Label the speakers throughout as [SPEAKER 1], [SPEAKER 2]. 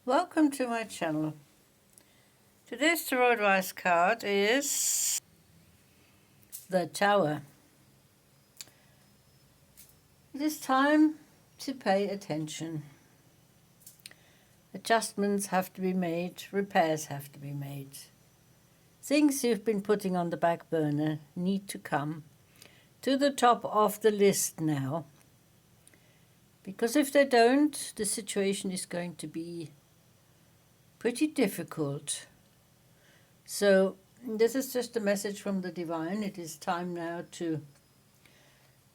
[SPEAKER 1] Welcome to my channel. Today's tarot advice card is the Tower. It is time to pay attention. Adjustments have to be made, repairs have to be made. Things you've been putting on the back burner need to come to the top of the list now. Because if they don't, the situation is going to be pretty difficult. So this is just a message from the divine. It is time now to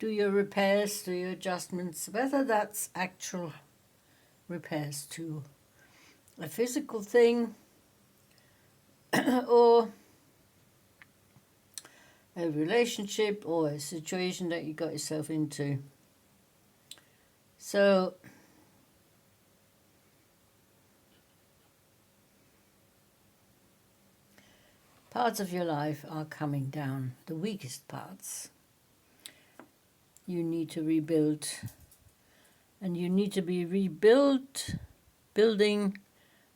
[SPEAKER 1] do your repairs, do your adjustments, whether that's actual repairs to a physical thing or a relationship or a situation that you got yourself into. So parts of your life are coming down, the weakest parts. You need to rebuild, and you need to be building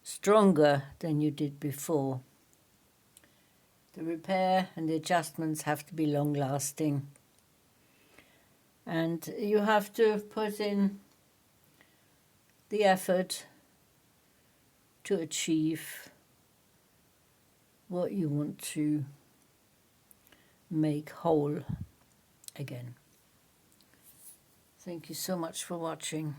[SPEAKER 1] stronger than you did before. The repair and the adjustments have to be long-lasting. And you have to put in the effort to achieve what you want to make whole again. Thank you so much for watching.